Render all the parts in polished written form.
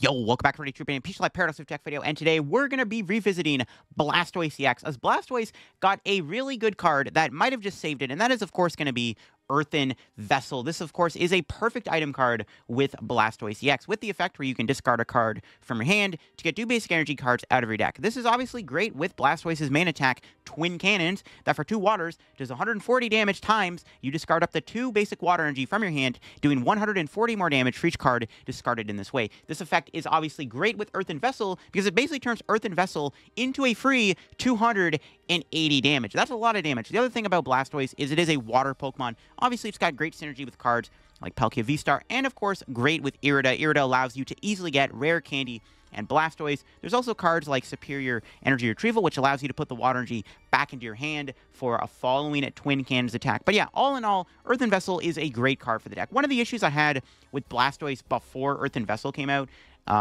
Yo, welcome back to Retrieval Peace Life Paradox of Tech video, and today we're going to be revisiting Blastoise EX, as Blastoise got a really good card that might have just saved it, and that is, of course, going to be Earthen Vessel. This, of course, is a perfect item card with Blastoise EX, with the effect where you can discard a card from your hand to get 2 basic energy cards out of your deck. This is obviously great with Blastoise's main attack, Twin Cannons, that for 2 waters does 140 damage times you discard up to 2 basic water energy from your hand, doing 140 more damage for each card discarded in this way. This effect is obviously great with Earthen Vessel because it basically turns Earthen Vessel into a free 280 damage. That's a lot of damage. The other thing about Blastoise is it is a water Pokemon. Obviously, it's got great synergy with cards like Palkia VSTAR, and of course, great with Irida. Irida allows you to easily get Rare Candy and Blastoise. There's also cards like Superior Energy Retrieval, which allows you to put the water energy back into your hand for a following at Twin Cannons attack. But yeah, all in all, Earthen Vessel is a great card for the deck. One of the issues I had with Blastoise before Earthen Vessel came out,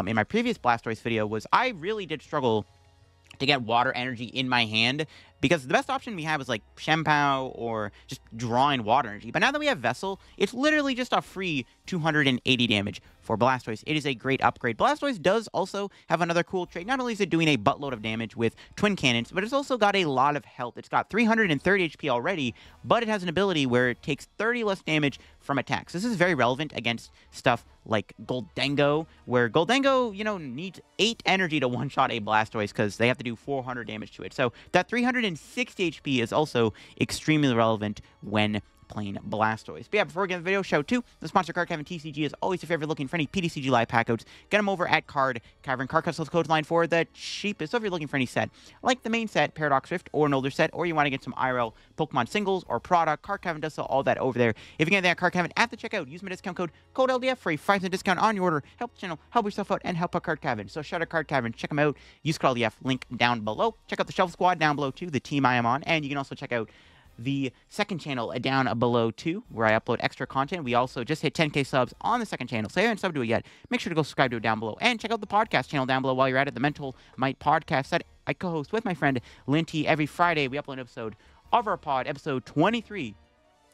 in my previous Blastoise video, was I really did struggle to get water energy in my hand, because the best option we have is like Shempow or just drawing water energy. But now that we have Vessel, it's literally just a free 280 damage for Blastoise. It is a great upgrade. Blastoise does also have another cool trait. Not only is it doing a buttload of damage with Twin Cannons, but it's also got a lot of health. It's got 330 HP already, but it has an ability where it takes 30 less damage from attacks. This is very relevant against stuff like Goldengo, where Goldengo, needs 8 energy to one-shot a Blastoise because they have to do 400 damage to it. So that 360 HP is also extremely relevant when playing Blastoise. But yeah, before we get into the video, shout out to the sponsor, Card Cavern TCG. Is always if you're ever looking for any PTCG live pack codes, get them over at Card Cavern. Card Cuts code line for the cheapest. So if you're looking for any set, like the main set, Paradox Rift, or an older set, or you want to get some IRL Pokemon singles or product, Card Cavern does sell all that over there. If you get that Card Cavern at the checkout, use my discount code LDF for a 5% discount on your order. Help the channel, help yourself out, and help out Card Cavern. So shout out Card Cavern, check them out. Use code LDF, link down below. Check out the Shelf Squad down below too, the team I am on, and you can also check out the second channel down below too, where I upload extra content. We also just hit 10K subs on the second channel, so if you haven't subbed to it yet, make sure to go subscribe to it down below, and check out the podcast channel down below while you're at it, the Mental Might podcast that I co-host with my friend Linty every Friday. We upload an episode of our pod, episode 23.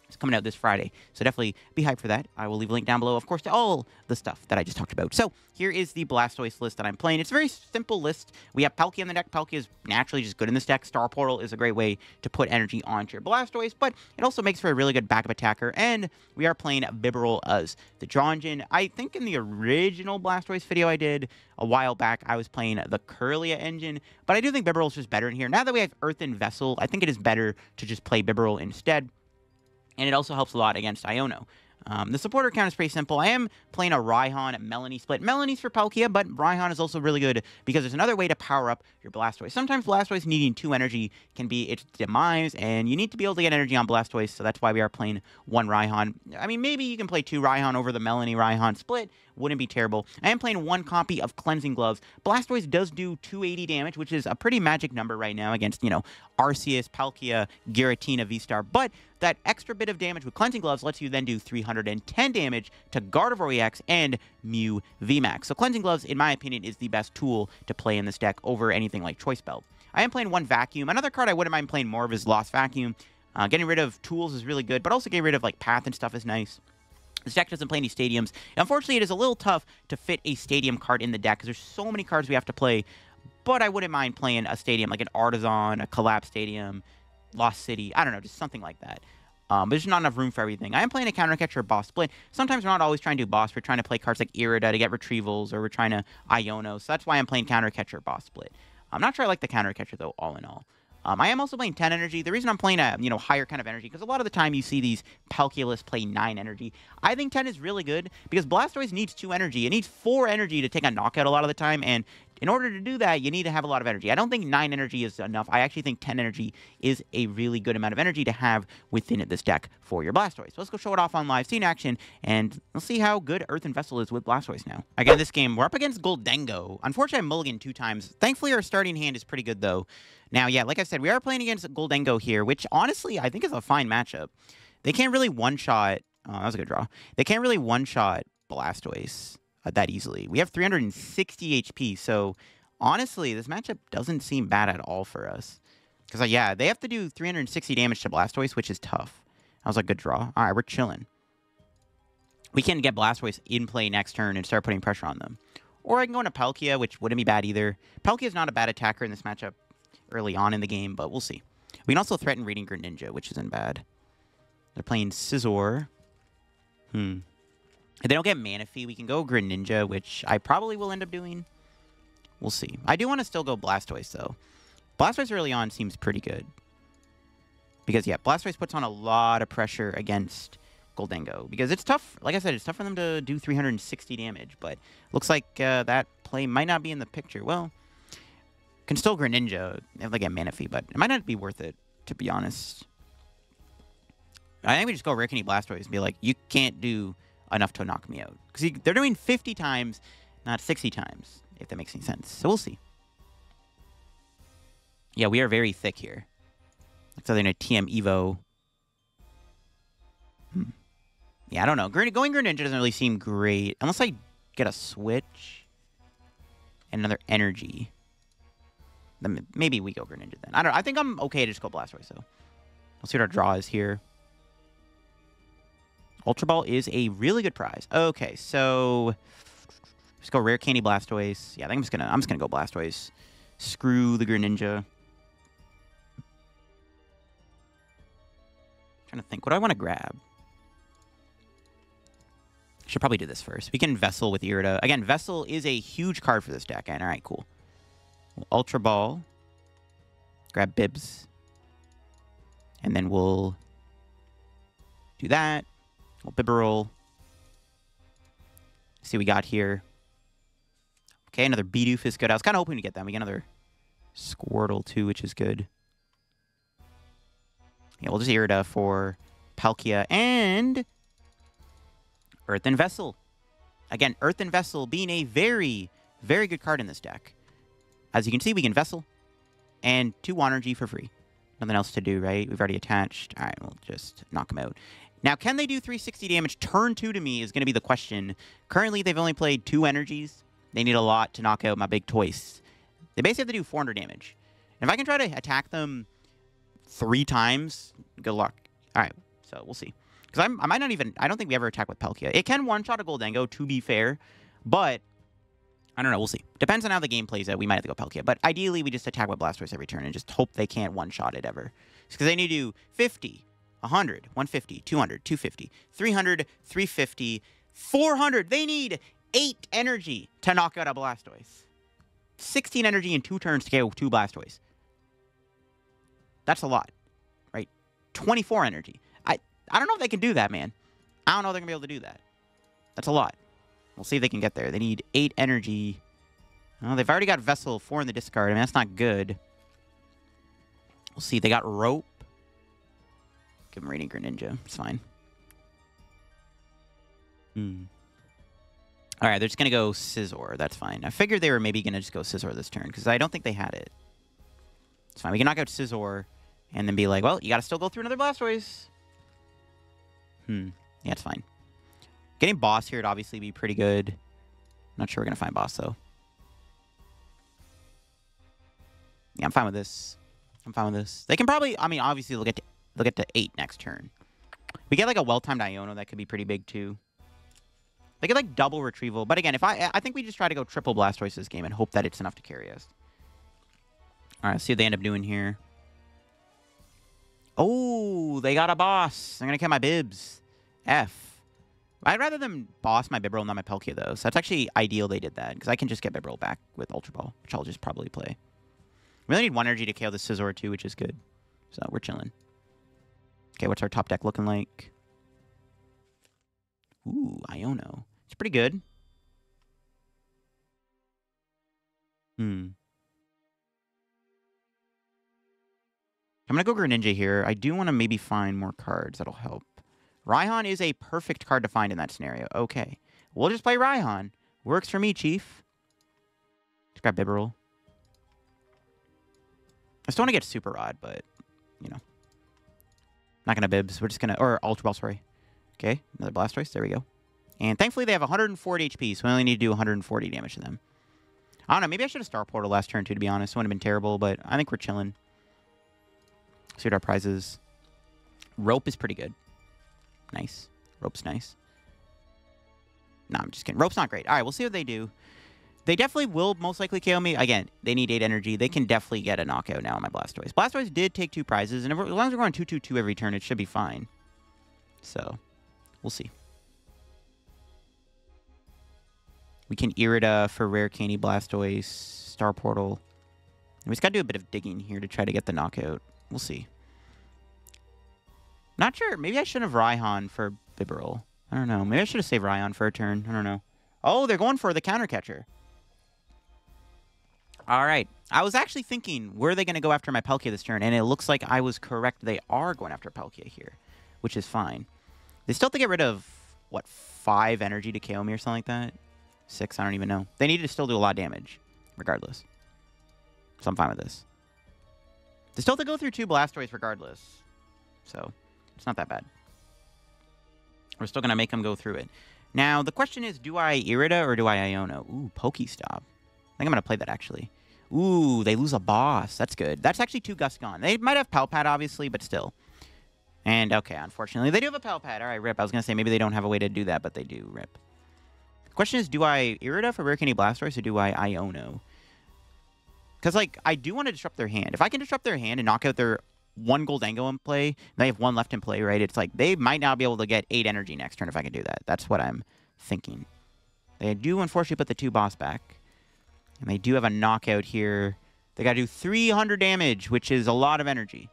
It's coming out this Friday, so definitely be hyped for that. I will leave a link down below, of course, to all the stuff that I just talked about. So here is the Blastoise list that I'm playing. It's a very simple list. We have Palkia in the deck. Palkia is naturally just good in this deck. Star Portal is a great way to put energy onto your Blastoise, but it also makes for a really good backup attacker, and we are playing Bibarel as the draw engine. I think in the original Blastoise video I did a while back, I was playing the Kirlia engine, but I do think Bibarel is just better in here. Now that we have Earthen Vessel, I think it is better to just play Bibarel instead. And it also helps a lot against Iono. The supporter count is pretty simple. I am playing a Raihan Melony split. Melony's for Palkia, but Raihan is also really good because there's another way to power up your Blastoise. Sometimes Blastoise needing 2 energy can be its demise, and you need to be able to get energy on Blastoise, so that's why we are playing 1 Raihan. I mean, maybe you can play 2 Raihan over the Melony Raihan split. Wouldn't be terrible. I am playing 1 copy of Cleansing Gloves. Blastoise does do 280 damage, which is a pretty magic number right now against, Arceus, Palkia, Giratina, VSTAR, but that extra bit of damage with Cleansing Gloves lets you then do 310 damage to Gardevoir EX and Mew VMAX. So Cleansing Gloves, in my opinion, is the best tool to play in this deck over anything like Choice Belt. I am playing 1 Vacuum. Another card I wouldn't mind playing more of is Lost Vacuum. Getting rid of tools is really good, but also getting rid of Path and stuff is nice. This deck doesn't play any stadiums. Unfortunately, it is a little tough to fit a stadium card in the deck because there's so many cards we have to play, but I wouldn't mind playing a stadium like an Artisan, a Collapse Stadium, Lost City, I don't know, just something like that. But there's not enough room for everything. I am playing a Counter Catcher Boss Split. Sometimes we're not always trying to do Boss. We're trying to play cards like Irida to get Retrievals, or we're trying to Iono, so that's why I'm playing Counter Catcher Boss Split. I'm not sure I like the Counter Catcher, though, all in all. I am also playing 10 energy. The reason I'm playing a higher kind of energy, because a lot of the time you see these Palkia lists play 9 energy. I think 10 is really good because Blastoise needs 2 energy. It needs 4 energy to take a knockout a lot of the time, and in order to do that, you need to have a lot of energy. I don't think 9 energy is enough. I actually think 10 energy is a really good amount of energy to have within this deck for your Blastoise. So let's go show it off on live, see in action, and let's see how good Earthen Vessel is with Blastoise now. Again, this game, we're up against Goldengo. Unfortunately, I mulliganed 2 times. Thankfully, our starting hand is pretty good, though. Now, yeah, like I said, we are playing against Goldengo here, which honestly I think is a fine matchup. They can't really one-shot. Oh, that was a good draw. They can't really one-shot Blastoise that easily. We have 360 HP, so honestly, this matchup doesn't seem bad at all for us. Because, yeah, they have to do 360 damage to Blastoise, which is tough. That was a good draw. All right, we're chilling. We can get Blastoise in play next turn and start putting pressure on them. Or I can go into Palkia, which wouldn't be bad either. Palkia is not a bad attacker in this matchup early on in the game, but we'll see. We can also threaten Radiant Greninja, which isn't bad. They're playing Scizor. If they don't get Manaphy, we can go Greninja, which I probably will end up doing. We'll see. I do want to still go Blastoise, though. Blastoise early on seems pretty good. Because, yeah, Blastoise puts on a lot of pressure against Gholdengo. Because it's tough. Like I said, it's tough for them to do 360 damage. But looks like that play might not be in the picture. Well, can still Greninja if they get Manaphy, but it might not be worth it, to be honest. I think we just go Rare Candy Blastoise and be like, you can't do enough to knock me out. Because they're doing 50 times, not 60 times, if that makes any sense. So we'll see. Yeah, we are very thick here. So they're going to TM Evo. Yeah, I don't know. Going Greninja doesn't really seem great. Unless I get a Switch and another Energy. Then maybe we go Greninja then. I don't know. I think I'm okay to just go Blastoise, though. We'll see what our draw is here. Ultra Ball is a really good prize. Okay, so let's go Rare Candy Blastoise. Yeah, I think I'm just gonna go Blastoise. Screw the Greninja. Trying to think, what do I want to grab? Should probably do this first. We can Vessel with Irida. Again, Vessel is a huge card for this deck. And all right, cool. Ultra Ball. Grab Bibs. And then we'll do that. We'll Bibarel. See what we got here. Okay, another Bidoof is good. I was kind of hoping to get that. We get another Squirtle, too, which is good. Yeah, we'll just Irida for Palkia and Earthen Vessel. Again, Earthen Vessel being a very, very good card in this deck. As you can see, we can Vessel and 2 Energy for free. Nothing else to do, right? We've already attached. All right, we'll just knock them out. Now, can they do 360 damage? Turn 2 to me is going to be the question. Currently, they've only played 2 energies. They need a lot to knock out my big toys. They basically have to do 400 damage. And if I can try to attack them 3 times, good luck. All right, so we'll see. Because I might not even... I don't think we ever attack with Palkia. It can one-shot a Gholdengo, to be fair. But, I don't know. We'll see. Depends on how the game plays out. We might have to go Palkia. But ideally, we just attack with Blastoise every turn and just hope they can't one-shot it ever. Because they need to do 50, 100, 150, 200, 250, 300, 350, 400. They need 8 energy to knock out a Blastoise. 16 energy in 2 turns to KO 2 Blastoise. That's a lot, right? 24 energy. I don't know if they can do that, man. I don't know if they're going to be able to do that. That's a lot. We'll see if they can get there. They need 8 energy. Well, they've already got Vessel 4 in the discard. I mean, that's not good. We'll see. They got Rope. Give them Radiant Greninja. It's fine. All right, they're just going to go Scizor. That's fine. I figured they were maybe going to just go Scizor this turn because I don't think they had it. It's fine. We can knock out Scizor and then be like, well, you got to still go through another Blastoise. Yeah, it's fine. Getting Boss here would obviously be pretty good. Not sure we're going to find Boss, though. Yeah, I'm fine with this. I'm fine with this. They can probably... I mean, obviously, they'll get to 8 next turn. We get, like, a well-timed Iono. That could be pretty big, too. They get, like, double Retrieval. But, again, I think we just try to go triple Blastoise this game and hope that it's enough to carry us. All right, let's see what they end up doing here. Oh, they got a Boss. I'm going to get my Bibs. F. I'd rather them Boss my Bibarel, not my Palkia, though. So that's actually ideal they did that, because I can just get Bibarel back with Ultra Ball, which I'll just probably play. We really need 1 energy to KO the Scizor, too, which is good. So we're chilling. Okay, what's our top deck looking like? Ooh, Iono. It's pretty good. I'm going to go Greninja here. I do want to maybe find more cards that'll help. Raihan is a perfect card to find in that scenario. Okay. We'll just play Raihan. Works for me, Chief. Let's grab Bibarel. I still want to get Super Rod, but, you know. Not going to Bibs. We're just going to... Or Ultra Ball, sorry. Okay. Another Blastoise. There we go. And thankfully, they have 140 HP, so we only need to do 140 damage to them. I don't know. Maybe I should have Star Portal last turn, too, to be honest. It wouldn't have been terrible, but I think we're chilling. See what our prize is. Rope is pretty good. Nice. Rope's nice. No, I'm just kidding. Rope's not great. All right, we'll see what they do. They definitely will most likely KO me. Again, they need 8 energy. They can definitely get a knockout now on my Blastoise. Blastoise did take 2 prizes, and as long as we're going 2-2-2 every turn, it should be fine. So, we'll see. We can Irida for Rare Candy Blastoise, Star Portal. We just got to do a bit of digging here to try to get the knockout. We'll see. Not sure. Maybe I shouldn't have Raihan for Bibarel. I don't know. Maybe I should have saved Raihan for a turn. I don't know. Oh, they're going for the counter catcher. All right. I was actually thinking, were they going to go after my Palkia this turn? And it looks like I was correct. They are going after Palkia here, which is fine. They still have to get rid of, what, 5 energy to KO me or something like that? 6, I don't even know. They need to still do a lot of damage, regardless. So I'm fine with this. They still have to go through 2 Blastoise regardless. So, it's not that bad. We're still going to make them go through it. Now, the question is, do I Irida or do I Iono? Ooh, Pokestop. I think I'm going to play that, actually. Ooh, they lose a boss. That's good. That's actually 2 Gust gone. They might have Palpad, obviously, but still. And, okay, unfortunately, they do have a Palpad. All right, rip. I was going to say maybe they don't have a way to do that, but they do, rip. The question is, do I Irida for Rare Candy Blastoise or do I Iono? Because, like, I do want to disrupt their hand. If I can disrupt their hand and knock out their 1 Goldango in play, they have 1 left in play, right? It's like they might now be able to get 8 energy next turn if I can do that. That's what I'm thinking. They do, unfortunately, put the 2 boss back. And they do have a knockout here. They got to do 300 damage, which is a lot of energy.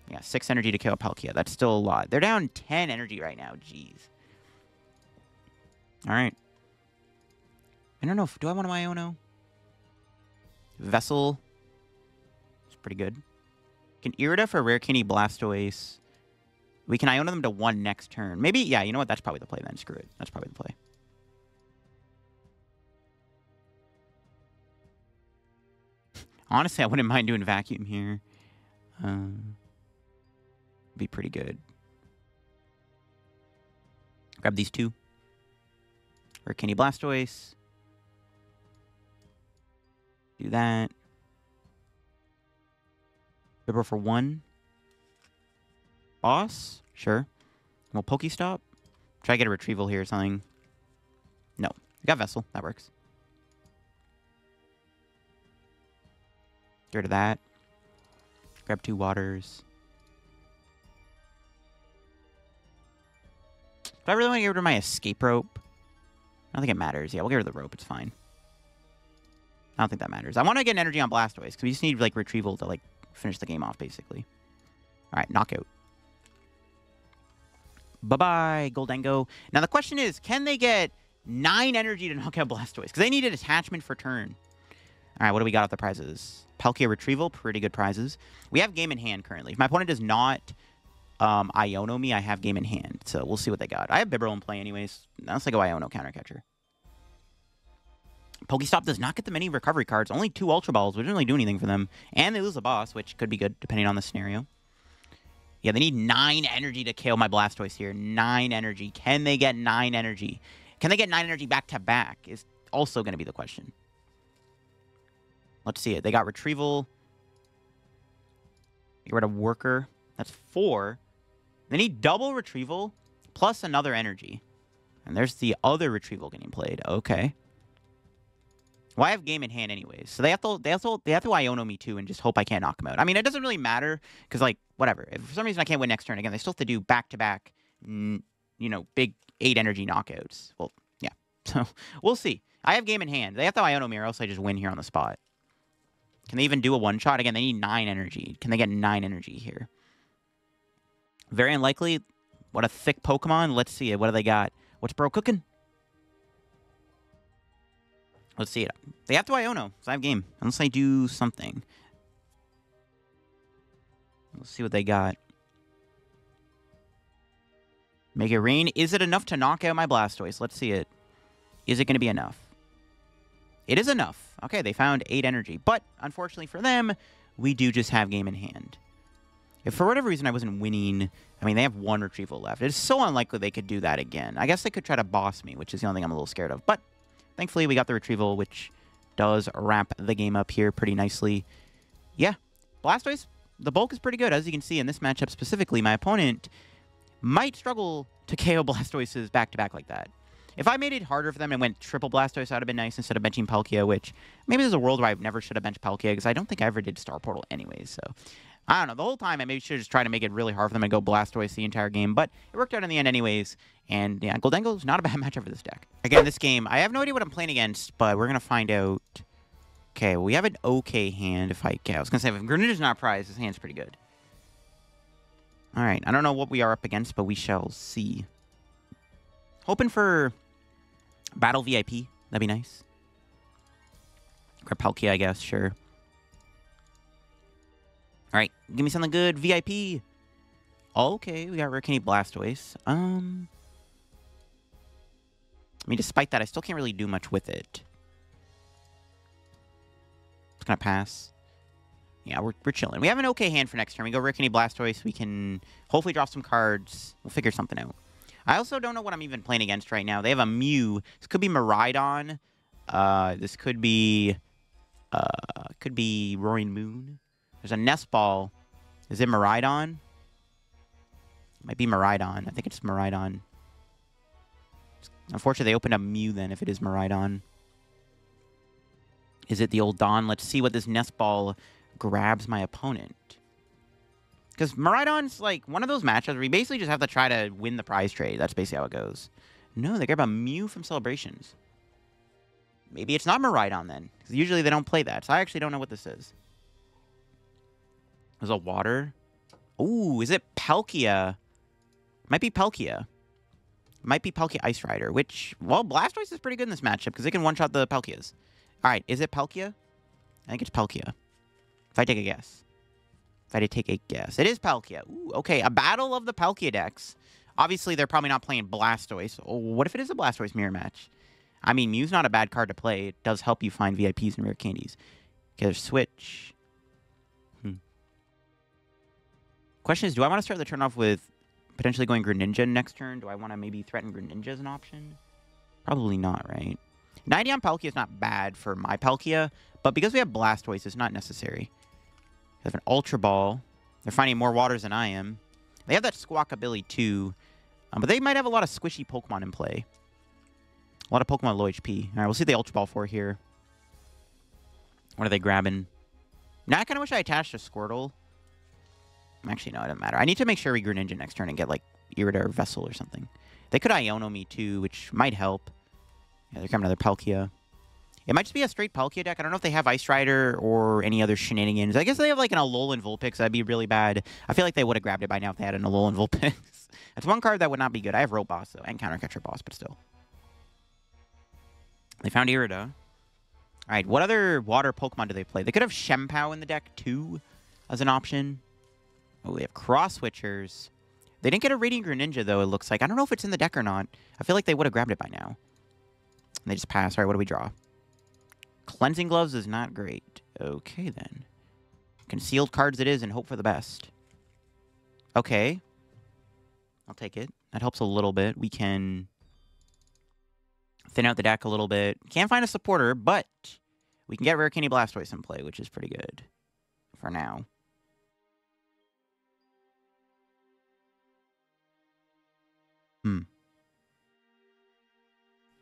Yeah, 6 energy to kill Palkia. That's still a lot. They're down 10 energy right now. Jeez. All right. I don't know. Do I want to Iono? Vessel. It's pretty good. Can Irida for Rare Candy Blastoise. We can Iono them to 1 next turn. Maybe, yeah, you know what? That's probably the play then. Screw it. That's probably the play. Honestly, I wouldn't mind doing Vacuum here. Be pretty good. Grab these 2. Rare Candy Blastoise. Do that. Bibarel for 1. Boss? Sure. Well, Pokestop? Try to get a Retrieval here or something. No. We got Vessel. That works. Get rid of that. Grab 2 waters. Do I really want to get rid of my Escape Rope? I don't think it matters. Yeah, we'll get rid of the rope. It's fine. I don't think that matters. I want to get an energy on Blastoise, because we just need, like, Retrieval to, like, finish the game off, basically. All right, knockout. Bye-bye, Goldango. Now, the question is, can they get 9 energy to knock out Blastoise? Because they need an attachment for turn. All right, what do we got off the prizes? Palkia Retrieval, pretty good prizes. We have game in hand currently. If my opponent does not Iono me, I have game in hand. So we'll see what they got. I have Bibarel in play anyways. Unless I go Iono counter catcher. Pokestop does not get them any recovery cards. Only 2 Ultra Balls, which doesn't really do anything for them. And they lose a boss, which could be good depending on the scenario. Yeah, they need 9 energy to KO my Blastoise here. 9 energy. Can they get 9 energy? Can they get 9 energy back to back is also going to be the question. Let's see it. They got Retrieval. Get rid of Worker. That's 4. They need double Retrieval plus another energy. And there's the other Retrieval getting played. Okay. Well, I have game in hand anyways. So they have to Iono me too and just hope I can't knock them out. I mean, it doesn't really matter because, like, whatever. If for some reason I can't win next turn again, they still have to do back-to-back, you know, big 8 energy knockouts. Well, yeah. So we'll see. I have game in hand. They have to Iono me or else I just win here on the spot. Can they even do a one-shot? Again, they need 9 energy. Can they get 9 energy here? Very unlikely. What a thick Pokemon. Let's see it. What do they got? What's bro cooking? Let's see it. They have to Iono, so I have game. Unless I do something. Let's see what they got. Make it rain. Is it enough to knock out my Blastoise? Let's see it. Is it going to be enough? It is enough. Okay, they found 8 energy. But, unfortunately for them, we do just have game in hand. If for whatever reason I wasn't winning, I mean, they have 1 Retrieval left. It's so unlikely they could do that again. I guess they could try to boss me, which is the only thing I'm a little scared of. But, thankfully, we got the Retrieval, which does wrap the game up here pretty nicely. Yeah, Blastoise, the bulk is pretty good. As you can see in this matchup specifically, my opponent might struggle to KO Blastoises back-to-back like that. If I made it harder for them and went triple Blastoise, that would have been nice instead of benching Palkia, which maybe there's a world where I never should have benched Palkia because I don't think I ever did Star Portal anyways. So I don't know. The whole time I maybe should have just tried to make it really hard for them and go Blastoise the entire game, but it worked out in the end anyways. And yeah, Goldengo's not a bad matchup for this deck. Again, this game, I have no idea what I'm playing against, but we're going to find out. Okay, well, we have an okay hand if I... Okay, I was going to say, if Greninja's not prized, his hand's pretty good. All right, I don't know what we are up against, but we shall see. Hoping for Battle VIP. That'd be nice. Or Palkia, I guess, sure. All right, give me something good. VIP. Okay, we got Rare Candy Blastoise. I mean, despite that, I still can't really do much with it. It's gonna pass. Yeah, we're chilling. We have an okay hand for next turn. We go Rare Candy Blastoise. We can hopefully draw some cards. We'll figure something out. I also don't know what I'm even playing against right now. They have a Mew. This could be Miraidon. This could be Roaring Moon. There's a Nest Ball. Is it Miraidon? Might be Miraidon. I think it's Miraidon. Unfortunately, they opened up Mew then if it is Miraidon. Is it the old Dawn? Let's see what this Nest Ball grabs my opponent. Because Miraidon's like one of those matchups where you basically just have to try to win the prize trade. That's basically how it goes. No, they grab a Mew from Celebrations. Maybe it's not Miraidon then. Because usually they don't play that. So I actually don't know what this is. There's a water. Ooh, is it Palkia? Might be Palkia. Might be Palkia Ice Rider, which, well, Blastoise is pretty good in this matchup because they can one-shot the Palkias. All right, is it Palkia? I think it's Palkia. If I take a guess. If I had to take a guess. It is Palkia. Ooh, okay, a battle of the Palkia decks. Obviously, they're probably not playing Blastoise. Oh, what if it is a Blastoise mirror match? I mean, Mew's not a bad card to play. It does help you find VIPs and rare candies. Okay, there's Switch. Question is, do I want to start the turn off with potentially going Greninja next turn? Do I want to maybe threaten Greninja as an option? Probably not, right? 90 on Palkia is not bad for my Palkia, but because we have Blastoise, it's not necessary. They have an Ultra Ball. They're finding more waters than I am. They have that Squawkabilly too, but they might have a lot of squishy Pokemon in play. A lot of Pokemon low HP. All right, we'll see the Ultra Ball for here. What are they grabbing? Now I kind of wish I attached a Squirtle. Actually, no, it doesn't matter. I need to make sure we Greninja next turn and get, like, Irida Vessel or something. They could Iono me, too, which might help. Yeah, they're coming another Palkia. It might just be a straight Palkia deck. I don't know if they have Ice Rider or any other shenanigans. I guess they have, like, an Alolan Vulpix. That'd be really bad. I feel like they would have grabbed it by now if they had an Alolan Vulpix. That's one card that would not be good. I have Rope Boss, though, and Counter Catcher Boss, but still. They found Irida. All right, what other water Pokemon do they play? They could have Shempow in the deck, too, as an option. Oh, they have Cross Switchers. They didn't get a Radiant Greninja, though, it looks like. I don't know if it's in the deck or not. I feel like they would have grabbed it by now. And they just pass. All right, what do we draw? Cleansing Gloves is not great. Okay, then. Concealed cards it is and hope for the best. Okay. I'll take it. That helps a little bit. We can thin out the deck a little bit. Can't find a supporter, but we can get Rare Candy Blastoise in play, which is pretty good for now.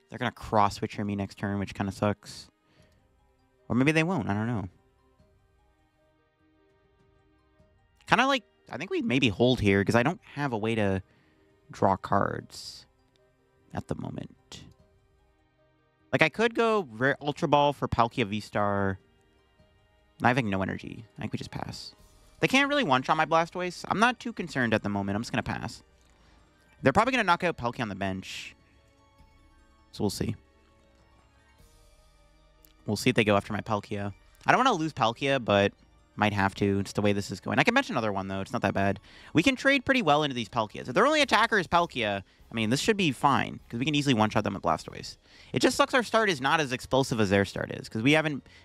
They're going to cross-switcher me next turn, which kind of sucks. Or maybe they won't. I don't know. Kind of like, I think we maybe hold here, because I don't have a way to draw cards at the moment. Like, I could go Rare Ultra Ball for Palkia VSTAR. I have no energy. I think we just pass. They can't really one-shot my Blastoise. I'm not too concerned at the moment. I'm just going to pass. They're probably going to knock out Palkia on the bench. So we'll see. We'll see if they go after my Palkia. I don't want to lose Palkia, but might have to. It's the way this is going. I can mention another one, though. It's not that bad. We can trade pretty well into these Palkias. If their only attacker is Palkia, I mean, this should be fine, because we can easily one-shot them with Blastoise. It just sucks our start is not as explosive as their start is, because we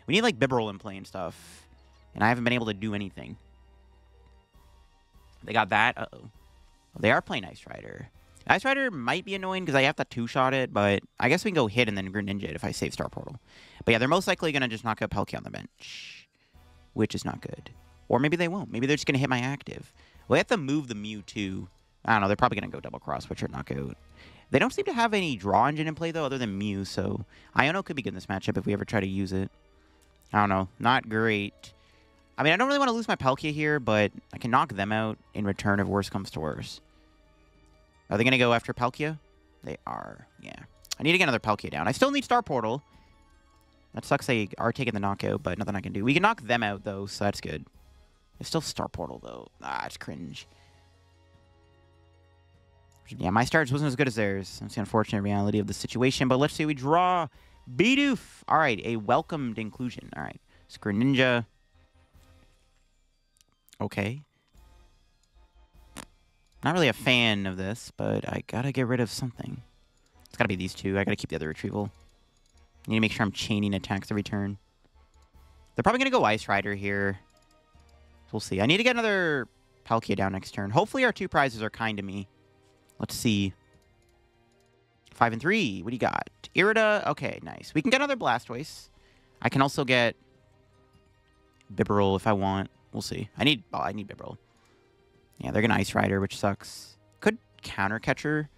need, like, Bibarel in play and stuff, and I haven't been able to do anything. They got that. Uh-oh. They are playing Ice Rider. Ice Rider might be annoying because I have to two-shot it, but I guess we can go hit and then Greninja it if I save Star Portal. But yeah, they're most likely going to just knock out Palkia on the bench, which is not good. Or maybe they won't. Maybe they're just going to hit my active. Well, they have to move the Mew too. I don't know. They're probably going to go double cross, which are knockout. They don't seem to have any draw engine in play, though, other than Mew, so Iono could be good in this matchup if we ever try to use it. I don't know. Not great. I mean, I don't really want to lose my Palkia here, but I can knock them out in return if worse comes to worse. Are they going to go after Palkia? They are, yeah. I need to get another Palkia down. I still need Star Portal. That sucks they are taking the knockout, but nothing I can do. We can knock them out, though, so that's good. It's still Star Portal, though. Ah, it's cringe. Yeah, my starts wasn't as good as theirs. That's the unfortunate reality of the situation. But let's see. We draw Bidoof. All right, a welcomed inclusion. All right. Greninja. Okay. Not really a fan of this, but I gotta get rid of something. It's gotta be these two. I gotta keep the other Retrieval. I need to make sure I'm chaining attacks every turn. They're probably gonna go Ice Rider here. We'll see. I need to get another Palkia down next turn. Hopefully our two prizes are kind to me. Let's see. 5 and 3. What do you got? Irida. Okay, nice. We can get another Blastoise. I can also get Bibarel if I want. We'll see. I need Bibarel. Yeah, they're going to Ice Rider, which sucks. Could Counter Catcher.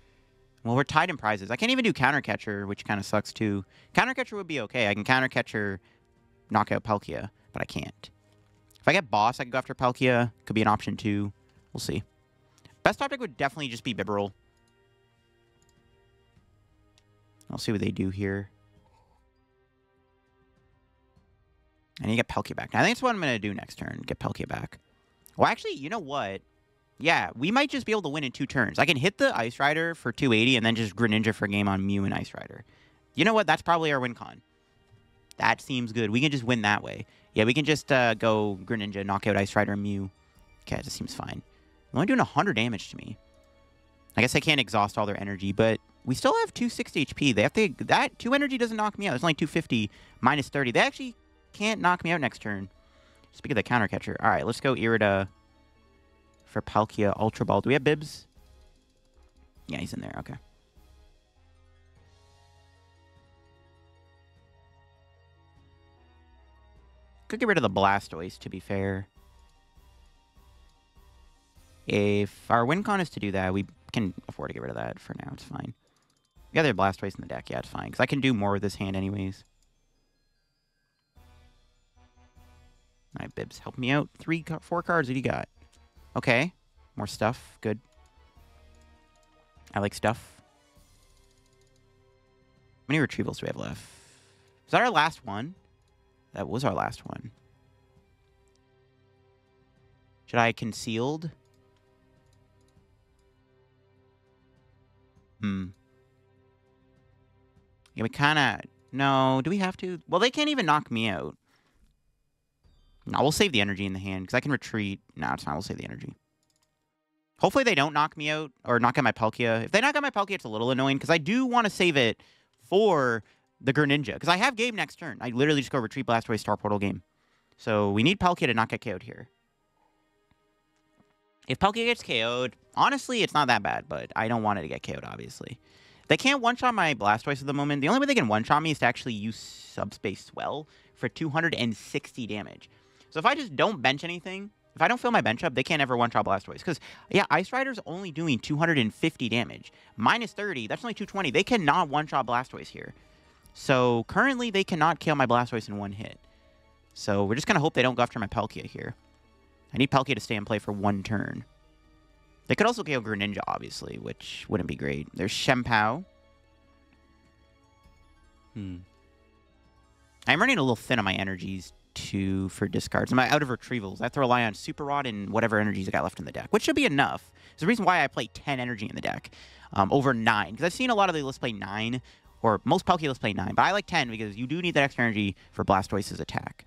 Well, we're tied in prizes. I can't even do Counter Catcher, which kind of sucks too. Counter Catcher would be okay. I can Counter Catcher, knock out Palkia, but I can't. If I get Boss, I could go after Palkia. Could be an option too. We'll see. Best object would definitely just be Bibarel. I'll see what they do here. I need to get Palkia back. Now, I think that's what I'm going to do next turn. Get Palkia back. Well, actually, you know what? Yeah, we might just be able to win in 2 turns. I can hit the Ice Rider for 280 and then just Greninja for a game on Mew and Ice Rider. You know what? That's probably our win con. That seems good. We can just win that way. Yeah, we can just go Greninja, knock out Ice Rider, and Mew. Okay, that seems fine. They're only doing 100 damage to me. I guess I can't exhaust all their energy, but we still have 260 HP. They have to... That 2 energy doesn't knock me out. It's only 250 minus 30. They actually can't knock me out next turn. Speak of the Counter Catcher. All right, let's go Irida for Palkia Ultra Ball. Do we have Bibs? Yeah, he's in there. Okay. Could get rid of the Blastoise, to be fair. If our win con is to do that, we can afford to get rid of that for now. It's fine. We got their Blastoise in the deck. Yeah, it's fine. Because I can do more with this hand anyways. All right, Bibs, help me out. 4 cards. What do you got? Okay. More stuff. Good. I like stuff. How many Retrievals do we have left? Is that our last one? That was our last one. Should I Concealed? Yeah, we kind of... No, do we have to? Well, they can't even knock me out. No, we'll save the energy in the hand, because I can retreat. No, it's not. We'll save the energy. Hopefully they don't knock me out, or knock out my Palkia. If they knock out my Palkia, it's a little annoying, because I do want to save it for the Greninja, because I have game next turn. I literally just go Retreat, Blastoise, Star Portal game. So we need Palkia to not get KO'd here. If Palkia gets KO'd, honestly, it's not that bad, but I don't want it to get KO'd, obviously. They can't one-shot my Blastoise at the moment. The only way they can one-shot me is to actually use Subspace Swell for 260 damage. So if I just don't bench anything, if I don't fill my bench up, they can't ever one-shot Blastoise. Because, yeah, Ice Rider's only doing 250 damage. Minus 30, that's only 220. They cannot one-shot Blastoise here. So currently, they cannot kill my Blastoise in one hit. So we're just going to hope they don't go after my Palkia here. I need Palkia to stay in play for 1 turn. They could also KO Greninja, obviously, which wouldn't be great. There's Shempao. I'm running a little thin on my energies for discards. I'm out of retrievals. I have to rely on Super Rod and whatever energies I got left in the deck, which should be enough. There's the reason why I play 10 energy in the deck over 9, because I've seen a lot of the lists play 9, or most Palkia lists play 9, but I like 10 because you do need that extra energy for Blastoise's attack.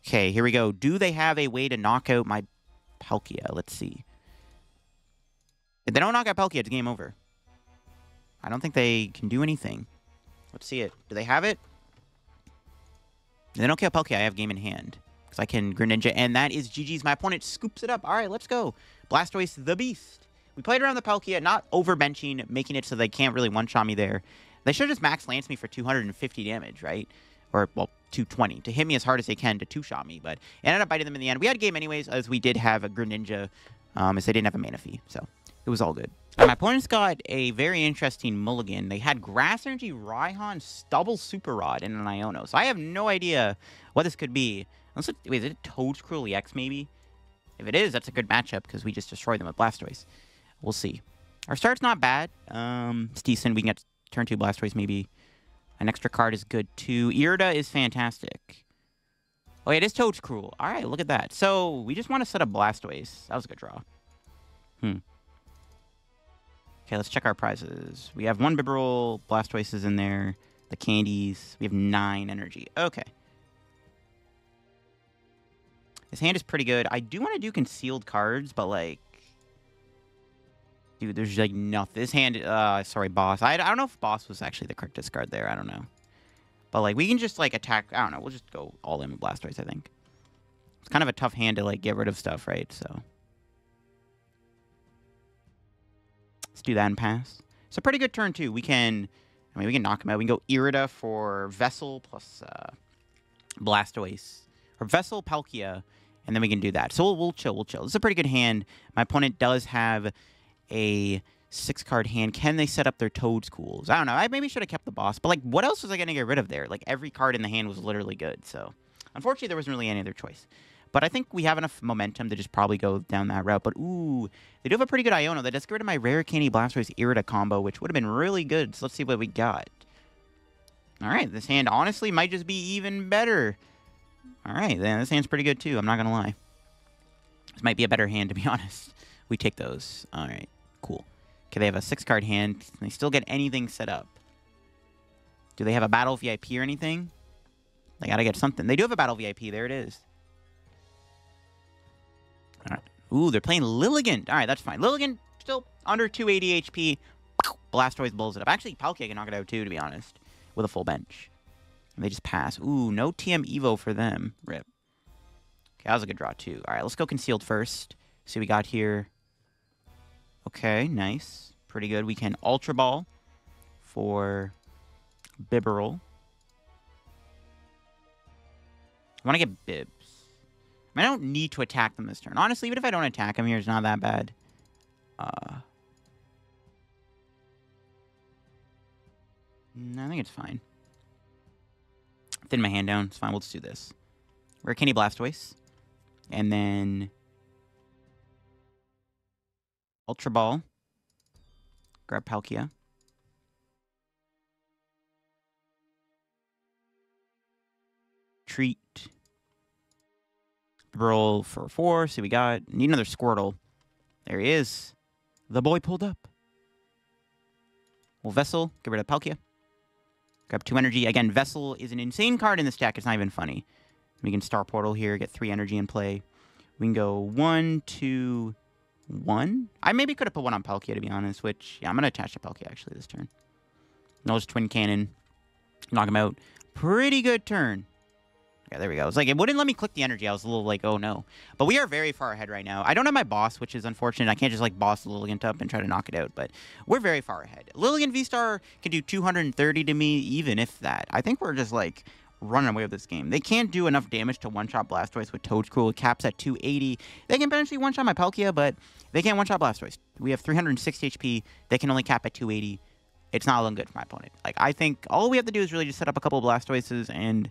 Okay, here we go. Do they have a way to knock out my Palkia? Let's see. If they don't knock out Palkia, it's game over. I don't think they can do anything. Let's see it. Do they have it? If they don't kill Palkia, I have game in hand. Because I can Greninja, and that is GG's. My opponent scoops it up. All right, let's go. Blastoise the Beast. We played around the Palkia, not overbenching, making it so they can't really one-shot me there. They should just max lance me for 250 damage, right? Or, well, 220. To hit me as hard as they can to two-shot me. But it ended up biting them in the end. We had a game anyways, as we did have a Greninja, as they didn't have a Manaphy. So it was all good. And my opponent's got a very interesting mulligan. They had Grass Energy, Raihan, double Super Rod, and an Iono. So I have no idea what this could be. Wait, is it Toadscruel EX maybe? If it is, that's a good matchup because we just destroyed them with Blastoise. We'll see. Our start's not bad. It's decent. We can get turn 2 Blastoise maybe. An extra card is good too. Irida is fantastic. Oh, yeah, it is Toadscruel. All right, look at that. So we just want to set up Blastoise. That was a good draw. Okay, let's check our prizes. We have 1 Bibarel, Blastoise is in there, the candies. We have 9 energy. Okay. This hand is pretty good. I do want to do concealed cards, but, like... Dude, there's, like, nothing. This hand... sorry, Boss. I don't know if Boss was actually the correct discard there. I don't know. But, like, we can just, like, attack... I don't know. We'll just go all in with Blastoise, I think. It's kind of a tough hand to, like, get rid of stuff, right? So... Let's do that and pass. It's a pretty good turn, too. We can... I mean, we can knock him out. We can go Irida for Vessel plus Blastoise. Or Vessel, Palkia, and then we can do that. So we'll chill, we'll chill. It's a pretty good hand. My opponent does have a 6-card hand. Can they set up their Toadscools? I don't know. I maybe should have kept the Boss. But, like, what else was I going to get rid of there? Like, every card in the hand was literally good. So, unfortunately, there wasn't really any other choice. But I think we have enough momentum to just probably go down that route. But, ooh, they do have a pretty good Iono. That does get rid of my Rare Candy Blastoise Irida combo, which would have been really good. So let's see what we got. All right, this hand honestly might just be even better. All right, then this hand's pretty good too. I'm not going to lie. This might be a better hand, to be honest. We take those. All right, cool. Okay, they have a 6-card hand. Can they still get anything set up? Do they have a Battle VIP or anything? They got to get something. They do have a Battle VIP. There it is. All right. Ooh, they're playing Lilligant. All right, that's fine. Lilligant still under 280 HP. Blastoise blows it up. Actually, Palkia can knock it out too, to be honest, with a full bench. And they just pass. Ooh, no TM Evo for them. Rip. Okay, that was a good draw too. All right, let's go concealed first. See what we got here. Okay, nice. Pretty good. We can Ultra Ball for Bibarel. I want to get Bibs. I don't need to attack them this turn. Honestly, even if I don't attack them here, it's not that bad. I think it's fine. Thin my hand down. It's fine. We'll just do this. Rare Candy Blastoise. And then... Ultra Ball. Grab Palkia. Treat. Roll for 4. See, we got... Need another Squirtle. There he is. The boy pulled up. Well, Vessel. Get rid of Palkia. Grab 2 energy. Again, Vessel is an insane card in this deck. It's not even funny. We can Star Portal here. Get 3 energy in play. We can go 1, 2, 1. I maybe could have put 1 on Palkia, to be honest. Which, yeah, I'm going to attach to Palkia, actually, this turn. And I'll just Twin Cannon. Knock him out. Pretty good turn. Yeah, there we go. It's like, it wouldn't let me click the energy. I was a little like, oh no. But we are very far ahead right now. I don't have my Boss, which is unfortunate. I can't just like Boss Lilligant up and try to knock it out. But we're very far ahead. Lilligant VSTAR can do 230 to me, even if that. I think we're just like running away with this game. They can't do enough damage to one-shot Blastoise with Toadscruel. It caps at 280. They can potentially one-shot my Palkia, but they can't one-shot Blastoise. We have 360 HP. They can only cap at 280. It's not looking good for my opponent. Like, I think all we have to do is really just set up a couple of Blastoises, and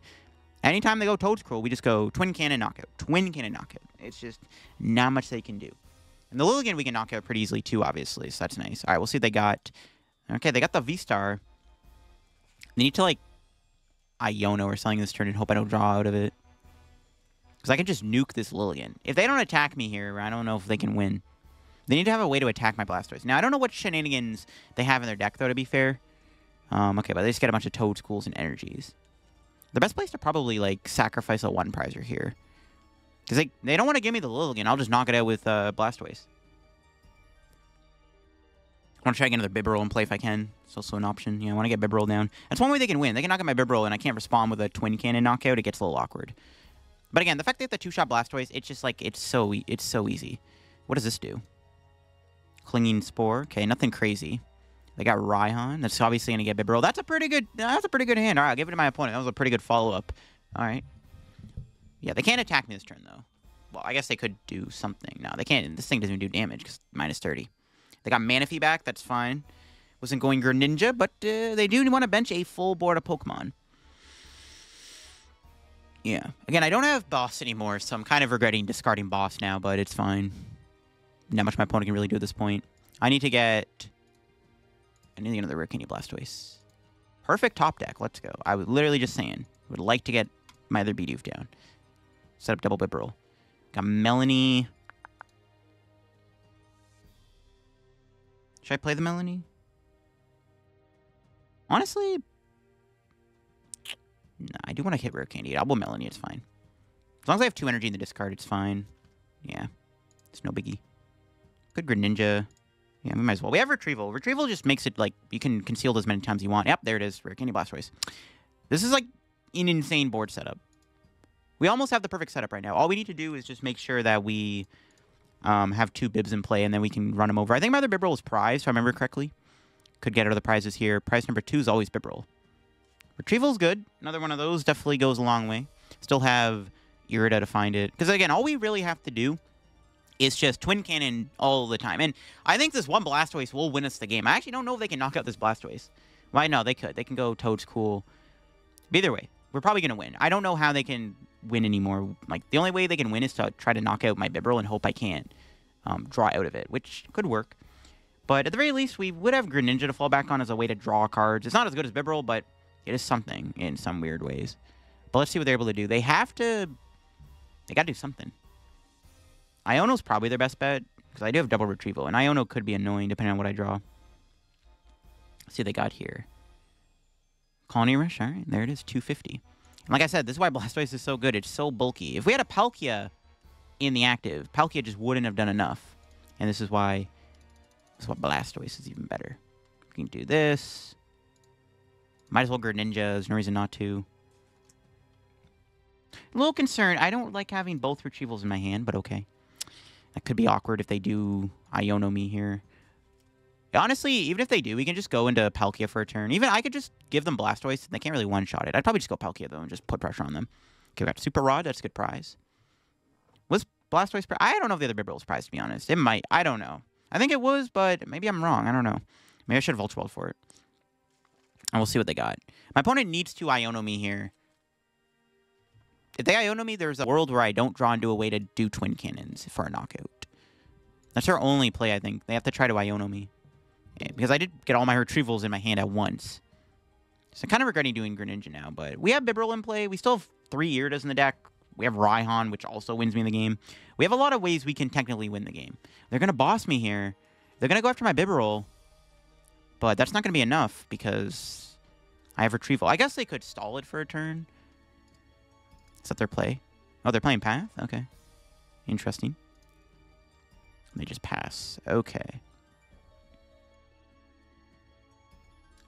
anytime they go Toadscruel, we just go Twin Cannon Knockout. Twin Cannon Knockout. It's just not much they can do. And the Lilligant we can knock out pretty easily too, obviously, so that's nice. All right, we'll see what they got. Okay, they got the VSTAR. They need to, like, Iono or something this turn and hope I don't draw out of it. Because I can just nuke this Lilligant. If they don't attack me here, I don't know if they can win. They need to have a way to attack my Blastoise. Now, I don't know what shenanigans they have in their deck, though, to be fair. Okay, but they just get a bunch of Toadschools and energies. The best place to probably, like, sacrifice a 1-prizer here. Because they don't want to give me the Lilligant. I'll just knock it out with Blastoise. I want to try to get another Bibarel in play if I can. It's also an option. Yeah, I want to get Bibarel down. That's one way they can win. They can knock out my Bibarel, and I can't respond with a Twin Cannon knockout. It gets a little awkward. But again, the fact they have the 2-shot Blastoise, it's just like, it's so easy. What does this do? Clinging Spore. Okay, nothing crazy. They got Raihan. That's obviously going to get Bibarel. That's a pretty good hand. All right, I'll give it to my opponent. That was a pretty good follow-up. All right. Yeah, they can't attack me this turn, though. Well, I guess they could do something. No, they can't. This thing doesn't even do damage because -30. They got Manaphy back. That's fine. Wasn't going Greninja, but they do want to bench a full board of Pokemon. Yeah. Again, I don't have Boss anymore, so I'm kind of regretting discarding Boss now, but it's fine. Not much my opponent can really do at this point. I need to get... I need to get another Rare Candy Blastoise. Perfect top deck. Let's go. I was literally just saying. Would like to get my other Bidoof down. Set up double Bibarel. Got Melony. Should I play the Melony? Honestly... No, I do want to hit Rare Candy. Double Melony, it's fine. As long as I have 2 energy in the discard, it's fine. Yeah. It's no biggie. Good Greninja. Yeah, we might as well. We have Retrieval. Retrieval just makes it, like, you can conceal as many times you want. Yep, there it is. Rare Candy Blastoise. This is, like, an insane board setup. We almost have the perfect setup right now. All we need to do is just make sure that we have 2 bibs in play, and then we can run them over. I think my other Bibarel was prize, if I remember correctly. Could get other prizes here. Prize number 2 is always Bibarel. Retrieval's good. Another one of those definitely goes a long way. Still have Irida to find it. Because, again, all we really have to do is just Twin Cannon all the time. And I think this one Blastoise will win us the game. I actually don't know if they can knock out this Blastoise. Why? No, they could. They can go Toad's cool. But either way, we're probably going to win. I don't know how they can win anymore. Like, the only way they can win is to try to knock out my Bibarel and hope I can't draw out of it, which could work. But at the very least, we would have Greninja to fall back on as a way to draw cards. It's not as good as Bibarel, but... it is something in some weird ways. But let's see what they're able to do. They have to... they got to do something. Iono's probably their best bet, because I do have double Retrieval, and Iono could be annoying depending on what I draw. Let's see what they got here. Colony Rush, all right, there it is, 250. And like I said, this is why Blastoise is so good. It's so bulky. If we had a Palkia in the active, Palkia just wouldn't have done enough. And this is why Blastoise is even better. We can do this... might as well Greninja. There's no reason not to. A little concerned. I don't like having both Retrievals in my hand, but okay. That could be awkward if they do Iono me here. Honestly, even if they do, we can just go into Palkia for a turn. Even I could just give them Blastoise, and they can't really one-shot it. I'd probably just go Palkia, though, and just put pressure on them. Okay, we got Super Rod. That's a good prize. Was Blastoise prize? I don't know if the other Bibarel was prize, to be honest. It might. I don't know. I think it was, but maybe I'm wrong. I don't know. Maybe I should have Ultra Balled for it. And we'll see what they got. My opponent needs to Iono me here. If they Iono me, there's a world where I don't draw into a way to do Twin Cannons for a knockout. That's their only play, I think. They have to try to Iono me. Yeah, because I did get all my Retrievals in my hand at once. So I'm kind of regretting doing Greninja now. But we have Bibarel in play. We still have 3 Iridas in the deck. We have Raihan, which also wins me the game. We have a lot of ways we can technically win the game. They're going to boss me here. They're going to go after my Bibarel. But that's not going to be enough because I have Retrieval. I guess they could stall it for a turn. Is that their play? Oh, they're playing Path? Okay. Interesting. They just pass. Okay.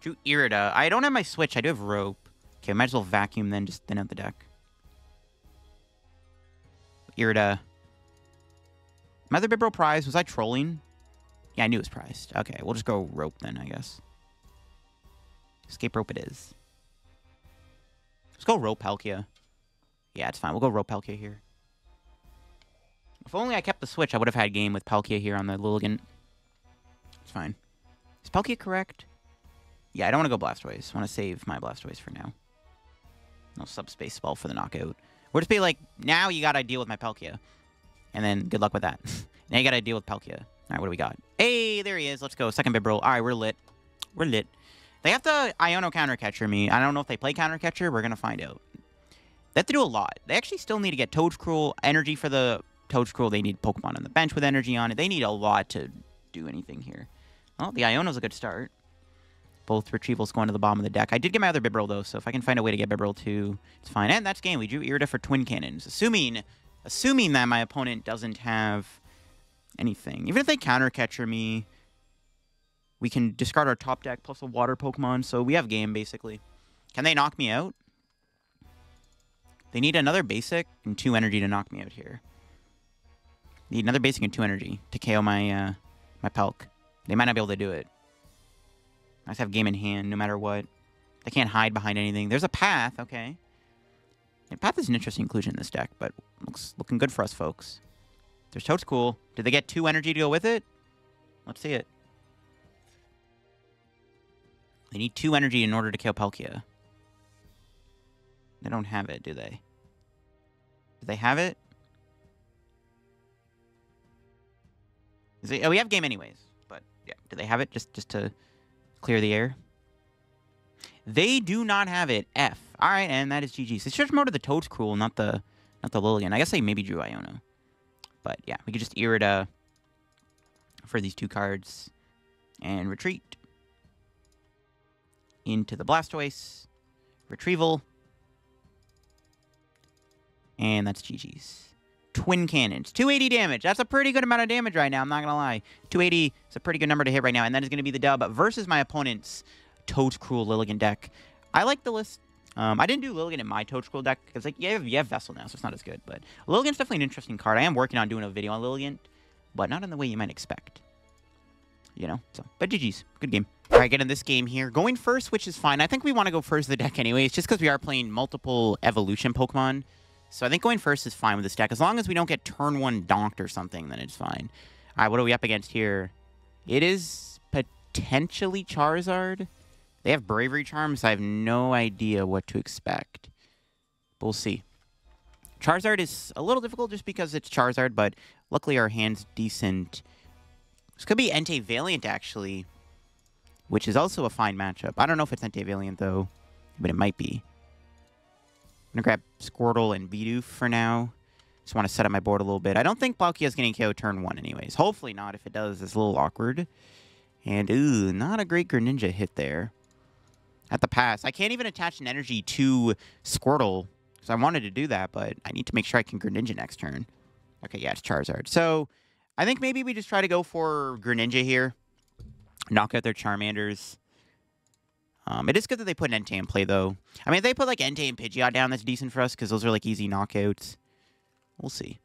Drew Irida. I don't have my Switch. I do have Rope. Okay, I might as well Vacuum then, just thin out the deck. Irida. My other Bibarel prize. Was I trolling? Yeah, I knew it was prized. Okay, we'll just go Rope then, I guess. Escape Rope it is. Let's go Rope Palkia. Yeah, it's fine. We'll go Rope Palkia here. If only I kept the Switch, I would have had game with Palkia here on the Lilligant. It's fine. Is Palkia correct? Yeah, I don't want to go Blastoise. I want to save my Blastoise for now. No subspace spell for the knockout. We'll just be like, now you got to deal with my Palkia. And then good luck with that. Now you got to deal with Palkia. All right, what do we got? Hey, there he is. Let's go. Second Bibarel. All right, we're lit. We're lit. They have to Iono Counter Catcher me. I don't know if they play Counter Catcher. We're going to find out. They have to do a lot. They actually still need to get Toadskrull, energy for the Toadskrull. They need Pokemon on the bench with energy on it. They need a lot to do anything here. Well, the Iono's a good start. Both Retrievals going to the bottom of the deck. I did get my other Bibarel, though, so if I can find a way to get Bibarel, too, it's fine. And that's game. We drew Irida for Twin Cannons. Assuming that my opponent doesn't have anything. Even if they Counter Catcher me, we can discard our top deck plus a water Pokemon, so we have game, basically. Can they knock me out? They need another basic and 2 energy to knock me out here. Need another basic and 2 energy to KO my my Palk. They might not be able to do it. I just have game in hand no matter what. They can't hide behind anything. There's a Path, okay. Yeah, Path is an interesting inclusion in this deck, but looking good for us, folks. There's Toadskrull. Did they get 2 energy to go with it? Let's see it. They need 2 energy in order to kill Palkia. They don't have it, do they? Do they have it? Oh, we have game anyways. But, yeah. Do they have it just to clear the air? They do not have it. F. All right, and that is GG. So it's just more to the Toadskrull, not the Lillian. I guess they maybe drew Iono. But, yeah. We could just Irida for these 2 cards. And retreat. Into the Blastoise. Retrieval. And that's GG's. Twin Cannons. 280 damage. That's a pretty good amount of damage right now. I'm not going to lie. 280 is a pretty good number to hit right now. And that is going to be the dub versus my opponent's Toadskrull Lilligan deck. I like the list. I didn't do Lilligan in my Toadskrull deck. Because like, you have Vessel now, so it's not as good. But Lilligan's definitely an interesting card. I am working on doing a video on Lilligan. But not in the way you might expect. You know? So, but GG's. Good game. All right, getting this game here. Going first, which is fine. I think we want to go first the deck anyways. Just because we are playing multiple evolution Pokemon. So I think going first is fine with this deck. As long as we don't get turn 1 donked or something, then it's fine. All right, what are we up against here? It is potentially Charizard. They have Bravery Charms. I have no idea what to expect. But we'll see. Charizard is a little difficult just because it's Charizard, but luckily our hand's decent. This could be Entei Valiant, actually, which is also a fine matchup. I don't know if it's Entei Valiant, though, but it might be. I'm going to grab Squirtle and Bidoof for now. Just want to set up my board a little bit. I don't think Palkia is getting KO turn 1 anyways. Hopefully not. If it does, it's a little awkward. And, ooh, not a great Greninja hit there. At the pass. I can't even attach an energy to Squirtle. Because I wanted to do that, but I need to make sure I can Greninja next turn. Okay, yeah, it's Charizard. So, I think maybe we just try to go for Greninja here. Knock out their Charmanders. It is good that they put an Entei in play, though. I mean, if they put, like, Entei and Pidgeot down, that's decent for us, because those are, like, easy knockouts. We'll see.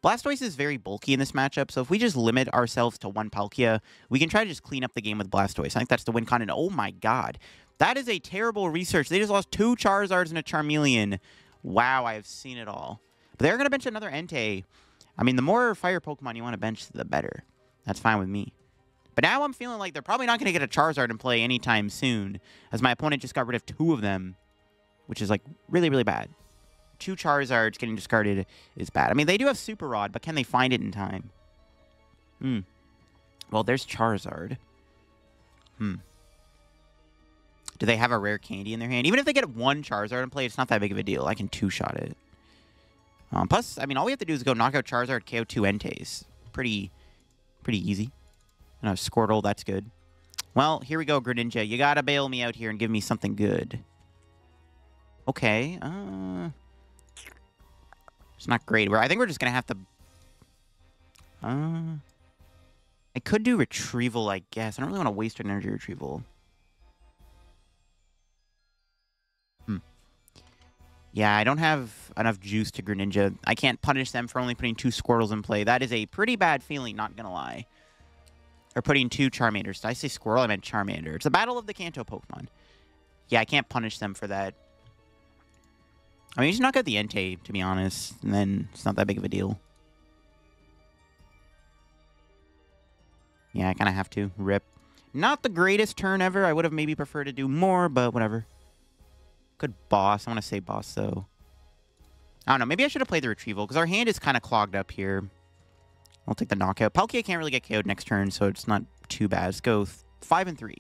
Blastoise is very bulky in this matchup, so if we just limit ourselves to 1 Palkia, we can try to just clean up the game with Blastoise. I think that's the win con. And oh, my God. That is a terrible research. They just lost 2 Charizards and a Charmeleon. Wow, I have seen it all. But they're going to bench another Entei. I mean, the more fire Pokemon you want to bench, the better. That's fine with me. But now I'm feeling like they're probably not going to get a Charizard in play anytime soon, as my opponent just got rid of 2 of them, which is, like, really, really bad. 2 Charizards getting discarded is bad. I mean, they do have Super Rod, but can they find it in time? Well, there's Charizard. Do they have a Rare Candy in their hand? Even if they get 1 Charizard in play, it's not that big of a deal. I can 2-shot it. Plus, I mean, all we have to do is go knock out Charizard, KO 2 Enteis. Pretty easy. No, Squirtle, that's good. Well, here we go, Greninja. You gotta bail me out here and give me something good. Okay, it's not great. I think we're just gonna have to... I could do Retrieval, I guess. I don't really want to waste an energy Retrieval. Yeah, I don't have enough juice to Greninja. I can't punish them for only putting 2 Squirtles in play. That is a pretty bad feeling, not gonna lie. Or putting 2 Charmanders. Did I say Squirrel? I meant Charmander. It's the Battle of the Kanto Pokemon. Yeah, I can't punish them for that. I mean, you just knock out the Entei, to be honest. And then it's not that big of a deal. Yeah, I kind of have to. Rip. Not the greatest turn ever. I would have maybe preferred to do more, but whatever. Good boss. I want to say boss, though. I don't know. Maybe I should have played the Retrieval, because our hand is kind of clogged up here. I'll take the knockout. Palkia can't really get KO'd next turn, so it's not too bad. Let's go 5 and 3.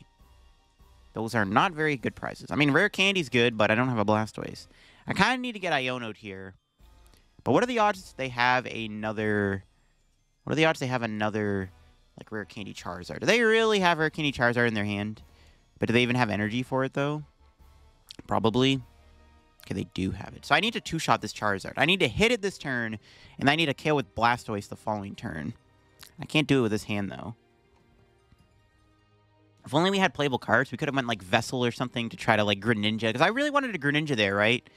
Those are not very good prizes. I mean, Rare Candy's good, but I don't have a Blastoise. I kind of need to get Iono'd here. But what are the odds they have another... What are the odds they have another, like, Rare Candy Charizard? Do they really have Rare Candy Charizard in their hand? But do they even have energy for it, though? Probably. Okay, they do have it. So I need to 2-shot this Charizard. I need to hit it this turn, and I need to kill with Blastoise the following turn. I can't do it with this hand, though. If only we had playable cards, we could have went, like, Vessel or something to try to, like, Greninja. Because I really wanted a Greninja there, right?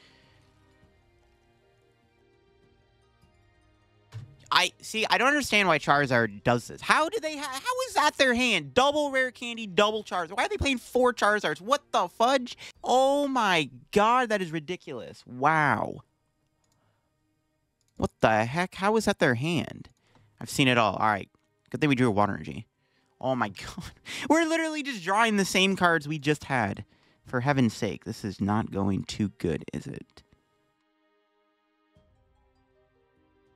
I don't understand why Charizard does this. How do they how is that their hand? Double Rare Candy, double Charizard. Why are they playing 4 Charizards? What the fudge? Oh my God, that is ridiculous. Wow. What the heck? How is that their hand? I've seen it all. All right. Good thing we drew a Water Energy. Oh my god. We're literally just drawing the same cards we just had. For heaven's sake, this is not going too good, is it?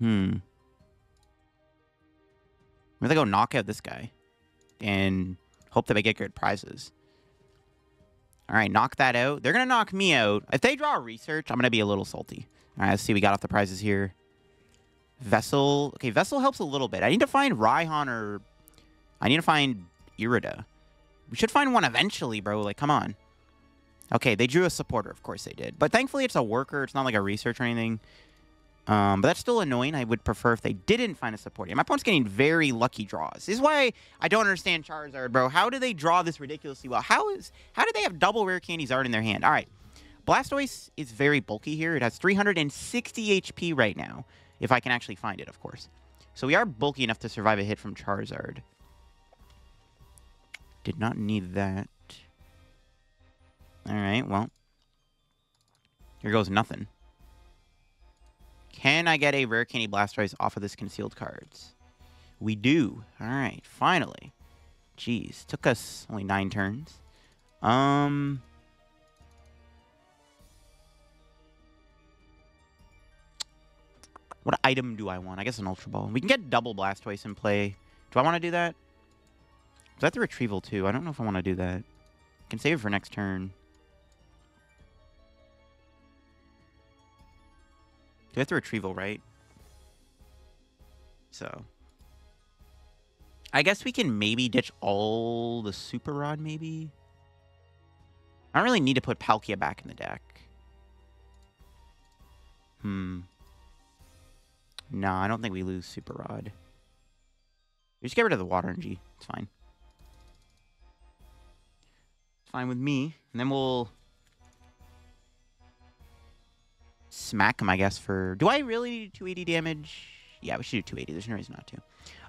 I'm gonna go knock out this guy. And hope that I get good prizes. Alright, knock that out. They're gonna knock me out. If they draw a research, I'm gonna be a little salty. Alright, let's see. We got off the prizes here. Vessel. Okay, Vessel helps a little bit. I need to find Raihan or... I need to find Irida. We should find one eventually, bro. Like, come on. Okay, they drew a supporter. Of course they did. But thankfully, it's a worker. It's not like a research or anything. But that's still annoying. I would prefer if they didn't find a supporter. My opponent's getting very lucky draws. This is why I don't understand Charizard, bro. How do they draw this ridiculously well? How did they have double Rare Candy Zard in their hand? All right. Blastoise is very bulky here. It has 360 HP right now. If I can actually find it, of course. So we are bulky enough to survive a hit from Charizard. Did not need that. Alright, well. Here goes nothing. Can I get a Rare Candy Blastoise off of this concealed cards? We do. Alright, finally. Jeez, took us only 9 turns. What item do I want? I guess an Ultra Ball. We can get double Blastoise in play. Do I want to do that? Is that the Retrieval too? I don't know if I want to do that. I can save it for next turn. Do I have to Retrieval, right? So. I guess we can maybe ditch all the Super Rod, maybe? I don't really need to put Palkia back in the deck. No, I don't think we lose Super Rod. We just get rid of the Water Energy. It's fine. It's fine with me. And then we'll... smack him, I guess, for... Do I really need 280 damage? Yeah, we should do 280. There's no reason not to.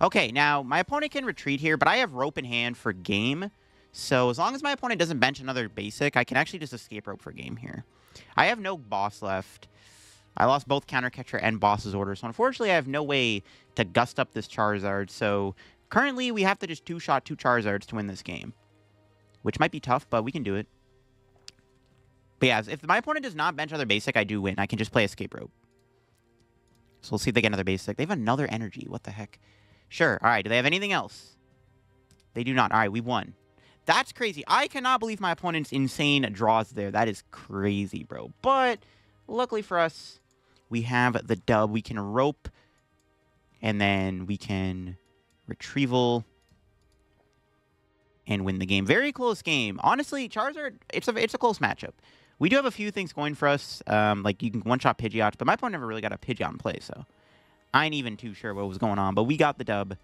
Okay, now, my opponent can retreat here, but I have Rope in hand for game. So, as long as my opponent doesn't bench another basic, I can actually just Escape Rope for game here. I have no boss left. I lost both Counter Catcher and Boss's Order, so unfortunately I have no way to gust up this Charizard. So, currently, we have to just two-shot 2 Charizards to win this game. Which might be tough, but we can do it. But yeah, if my opponent does not bench another basic, I do win. I can just play Escape Rope. So we'll see if they get another basic. They have another energy. What the heck? Sure. All right. Do they have anything else? They do not. All right. We won. That's crazy. I cannot believe my opponent's insane draws there. That is crazy, bro. But luckily for us, we have the dub. We can Rope. And then we can Retrieval. And win the game. Very close game. Honestly, Charizard, it's a close matchup. We do have a few things going for us. Like, you can one-shot Pidgeot, but my opponent never really got a Pidgeot in play, so I ain't even too sure what was going on. But we got the dub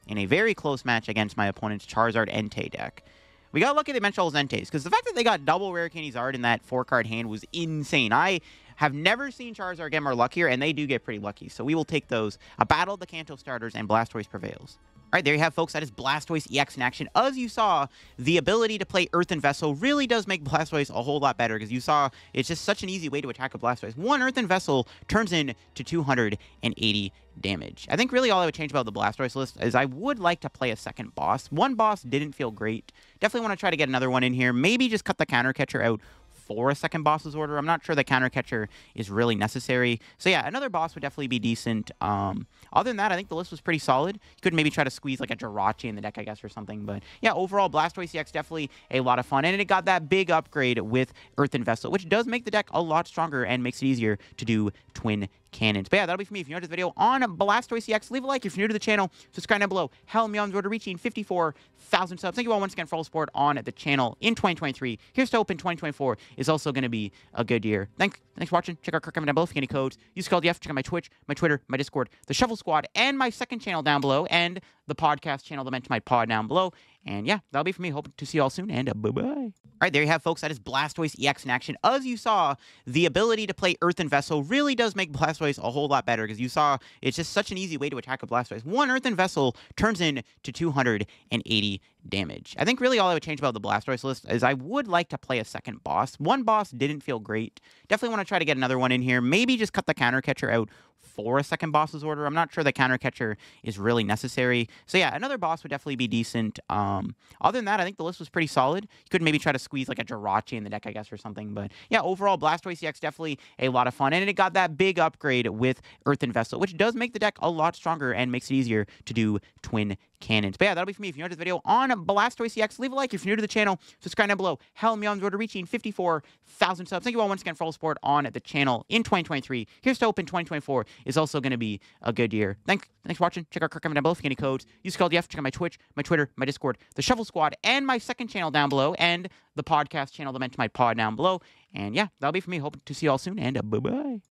in a very close match against my opponent's Charizard Entei deck. We got lucky they benched all his Enteis, because the fact that they got double Rare Candy Zard in that 4-card hand was insane. I have never seen Charizard get more luckier, and they do get pretty lucky. So we will take those. A battle of the Kanto starters, and Blastoise prevails. All right, there you have, folks. That is Blastoise EX in action. As you saw, the ability to play Earthen Vessel really does make Blastoise a whole lot better, because you saw it's just such an easy way to attack a Blastoise. One Earthen Vessel turns into 280 damage. I think really all I would change about the Blastoise list is I would like to play a second boss. One boss didn't feel great. Definitely want to try to get another one in here. Maybe just cut the Counter Catcher out for a second boss's order. I'm not sure the Counter Catcher is really necessary. So yeah, another boss would definitely be decent. Other than that, I think the list was pretty solid. You could maybe try to squeeze like a Jirachi in the deck, I guess, or something. But yeah, overall, Blastoise EX definitely a lot of fun. And it got that big upgrade with Earthen Vessel, which does make the deck a lot stronger and makes it easier to do twin cannons. But yeah, that'll be for me. If you enjoyed this video on Blastoise EX, leave a like. If you're new to the channel, subscribe down below. Help me on the road to reaching 54,000 subs. Thank you all once again for all the support on the channel in 2023. Here's to hoping 2024 is also going to be a good year. Thanks for watching. Check out comment down below if you get any codes. Use code DF. Check out my Twitch, my Twitter, my Discord, the Shuffle Squad, and my second channel down below, and the podcast channel, the Mention My Pod, down below. And yeah, that'll be for me. Hope to see you all soon, and bye-bye. All right, there you have, folks. That is Blastoise EX in action. As you saw, the ability to play Earthen Vessel really does make Blastoise a whole lot better, because you saw it's just such an easy way to attack a Blastoise. One Earthen Vessel turns into 280 damage. I think really all I would change about the Blastoise list is I would like to play a second boss. One boss didn't feel great. Definitely want to try to get another one in here. Maybe just cut the Counter Catcher out for a second boss's order. I'm not sure the counter catcher is really necessary. So yeah, another boss would definitely be decent. Other than that, I think the list was pretty solid. You could maybe try to squeeze like a Jirachi in the deck, I guess, or something. But yeah, overall, Blastoise EX definitely a lot of fun. And it got that big upgrade with Earthen Vessel, which does make the deck a lot stronger and makes it easier to do twin cannons. But yeah, that'll be for me. If you enjoyed this video on Blastoise EX, leave a like. If you're new to the channel, subscribe down below. Help me on the road to reaching 54,000 subs. Thank you all once again for all the support on the channel in 2023. Here's to hoping 2024 is also going to be a good year. Thanks for watching. Check out card comment down below if you get any codes. Use code DF. Check out my Twitch, my Twitter, my Discord, the Shuffle Squad, and my second channel down below, and the podcast channel, the Mention My Pod down below. And yeah, that'll be for me. Hope to see you all soon, and bye-bye.